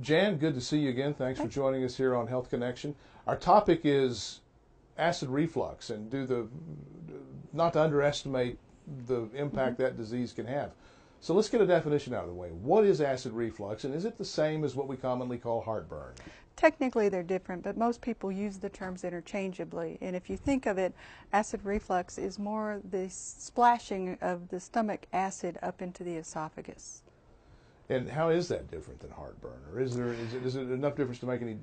Jan, good to see you again. Thanks for joining us here on Health Connection. Our topic is acid reflux, and not to underestimate the impact that disease can have. So let's get a definition out of the way. What is acid reflux, and is it the same as what we commonly call heartburn? Technically they're different, but most people use the terms interchangeably. And if you think of it, acid reflux is more the splashing of the stomach acid up into the esophagus. And how is that different than heartburn? Or is it enough difference to make any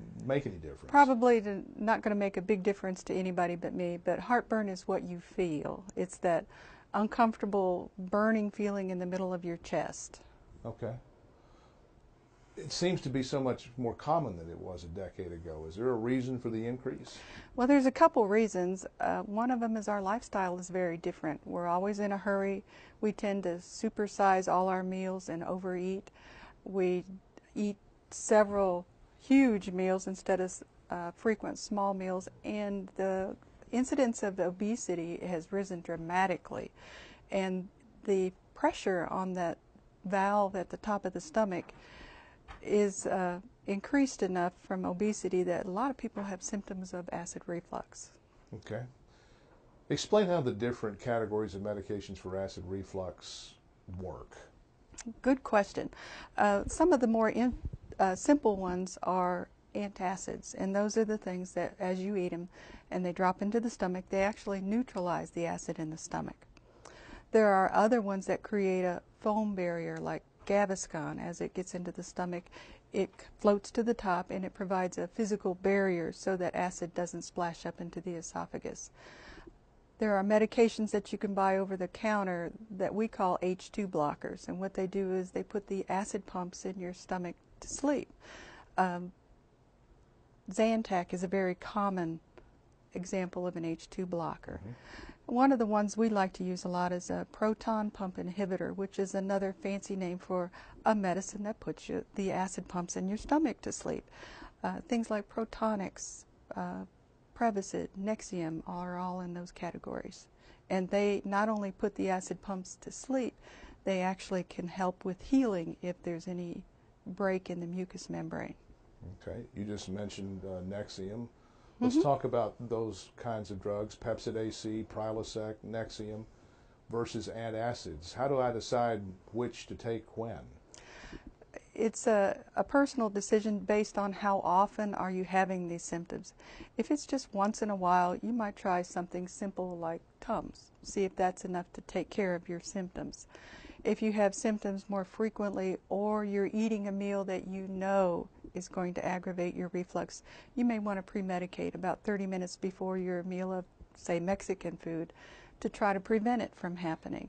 difference? Probably not going to make a big difference to anybody but me, but heartburn is what you feel. It's that uncomfortable burning feeling in the middle of your chest. Okay. It seems to be so much more common than it was a decade ago. Is there a reason for the increase? Well, there's a couple reasons. One of them is our lifestyle is very different. We're always in a hurry. We tend to supersize all our meals and overeat. We eat several huge meals instead of frequent small meals, and the incidence of obesity has risen dramatically. And the pressure on that valve at the top of the stomach is increased enough from obesity that a lot of people have symptoms of acid reflux. Okay. Explain how the different categories of medications for acid reflux work. Good question. Some of the more simple ones are antacids, and those are the things that as you eat them and they drop into the stomach, they actually neutralize the acid in the stomach. There are other ones that create a foam barrier, like Gaviscon. As it gets into the stomach, it floats to the top and it provides a physical barrier so that acid doesn't splash up into the esophagus. There are medications that you can buy over the counter that we call H2 blockers, and what they do is they put the acid pumps in your stomach to sleep. Zantac is a very common example of an H2 blocker. One of the ones we like to use a lot is a proton pump inhibitor, which is another fancy name for a medicine that puts the acid pumps in your stomach to sleep. Things like Protonix, Prevacid, Nexium are all in those categories. And they not only put the acid pumps to sleep, they actually can help with healing if there's any break in the mucous membrane. Okay. You just mentioned Nexium. Let's talk about those kinds of drugs, Pepcid AC, Prilosec, Nexium, versus antacids. How do I decide which to take when? It's a personal decision based on how often are you having these symptoms. If it's just once in a while, you might try something simple like Tums. See if that's enough to take care of your symptoms. If you have symptoms more frequently, or you're eating a meal that you know is going to aggravate your reflux, you may want to pre-medicate about 30 minutes before your meal of, say, Mexican food to try to prevent it from happening.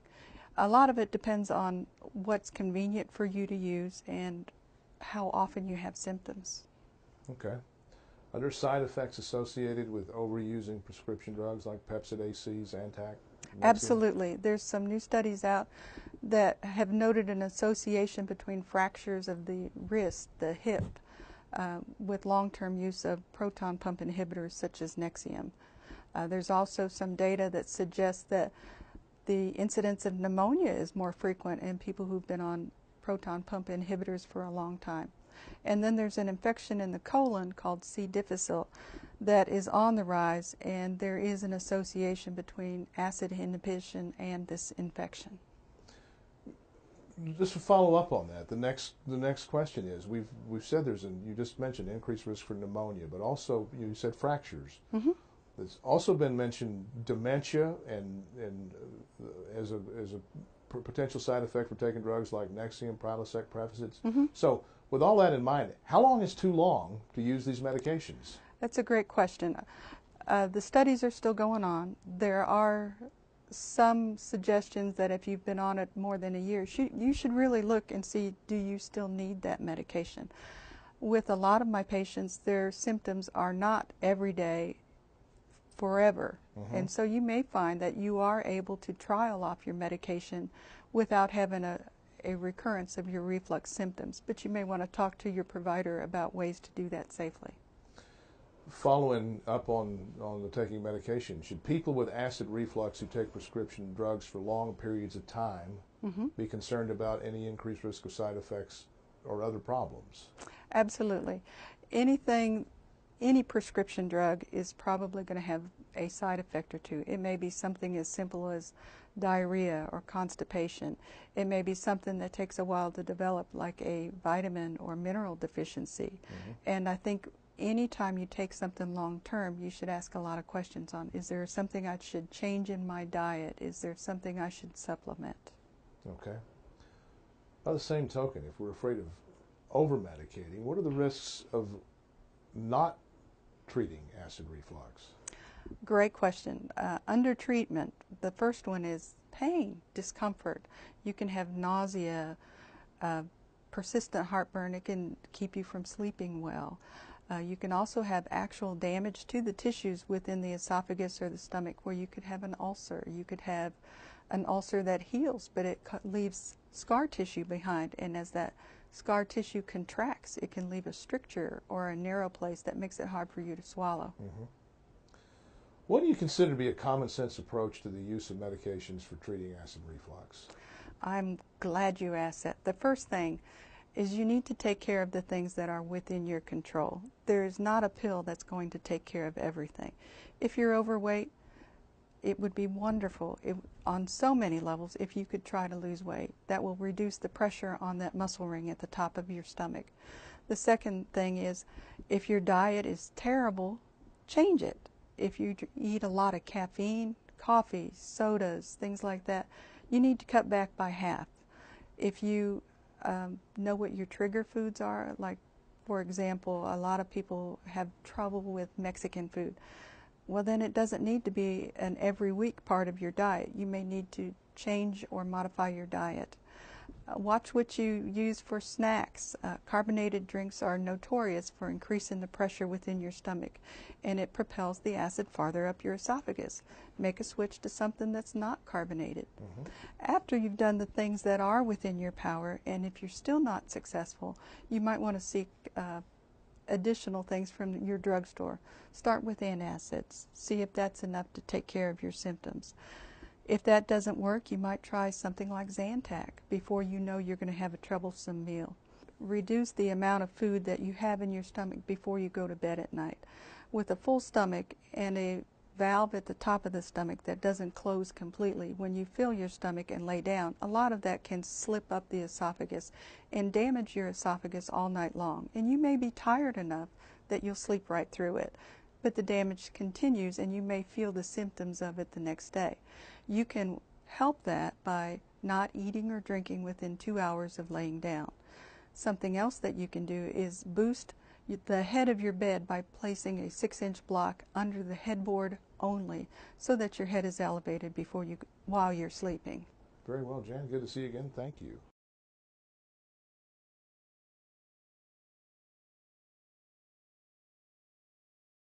A lot of it depends on what's convenient for you to use and how often you have symptoms. Okay. Are there side effects associated with overusing prescription drugs like Pepcid AC, Zantac? Absolutely. There's some new studies out that have noted an association between fractures of the wrist, the hip, with long-term use of proton pump inhibitors such as Nexium. There's also some data that suggests that the incidence of pneumonia is more frequent in people who've been on proton pump inhibitors for a long time. And then there's an infection in the colon called C. difficile that is on the rise, and there is an association between acid inhibition and this infection. Just to follow up on that, the next question is, we've said you just mentioned increased risk for pneumonia, but also you said fractures. There's also been mentioned dementia and as a potential side effect for taking drugs like Nexium, Prilosec, Prevacids. So with all that in mind, how long is too long to use these medications? That's a great question. The studies are still going on. There are some suggestions that if you've been on it more than a year, you should really look and see, do you still need that medication? With a lot of my patients, their symptoms are not every day, forever. And so you may find that you are able to trial off your medication without having a recurrence of your reflux symptoms. But you may want to talk to your provider about ways to do that safely. Following up on the taking medication, should people with acid reflux who take prescription drugs for long periods of time be concerned about any increased risk of side effects or other problems. Absolutely. Any prescription drug is probably going to have a side effect or two. It may be something as simple as diarrhea or constipation. It may be something that takes a while to develop, like a vitamin or mineral deficiency. And I think anytime you take something long term, you should ask a lot of questions on, is there something I should change in my diet? Is there something I should supplement? Okay. By the same token, if we're afraid of over-medicating, what are the risks of not treating acid reflux? Great question. Under treatment, the first one is pain, discomfort. You can have nausea, persistent heartburn. It can keep you from sleeping well. You can also have actual damage to the tissues within the esophagus or the stomach, where you could have an ulcer. You could have an ulcer that heals, but it leaves scar tissue behind, and as that scar tissue contracts, it can leave a stricture or a narrow place that makes it hard for you to swallow. What do you consider to be a common sense approach to the use of medications for treating acid reflux? I'm glad you asked that. The first thing is you need to take care of the things that are within your control. There is not a pill that's going to take care of everything. If you're overweight, it would be wonderful on so many levels if you could try to lose weight. That will reduce the pressure on that muscle ring at the top of your stomach. The second thing is, if your diet is terrible, change it. If you eat a lot of caffeine, coffee, sodas, things like that, you need to cut back by half. If you know what your trigger foods are, like, for example, a lot of people have trouble with Mexican food. Well, then it doesn't need to be an every week part of your diet. You may need to change or modify your diet. Watch what you use for snacks. Carbonated drinks are notorious for increasing the pressure within your stomach, and it propels the acid farther up your esophagus. Make a switch to something that's not carbonated. After you've done the things that are within your power, and if you're still not successful, you might want to seek additional things from your drugstore. Start with antacids. See if that's enough to take care of your symptoms. If that doesn't work, you might try something like Zantac before you know you're going to have a troublesome meal. Reduce the amount of food that you have in your stomach before you go to bed at night. With a full stomach and a valve at the top of the stomach that doesn't close completely, when you fill your stomach and lay down, a lot of that can slip up the esophagus and damage your esophagus all night long. And you may be tired enough that you'll sleep right through it, but the damage continues and you may feel the symptoms of it the next day. You can help that by not eating or drinking within 2 hours of laying down. Something else that you can do is boost the head of your bed by placing a 6-inch block under the headboard only, so that your head is elevated while you're sleeping. Very well, Jan. Good to see you again. Thank you.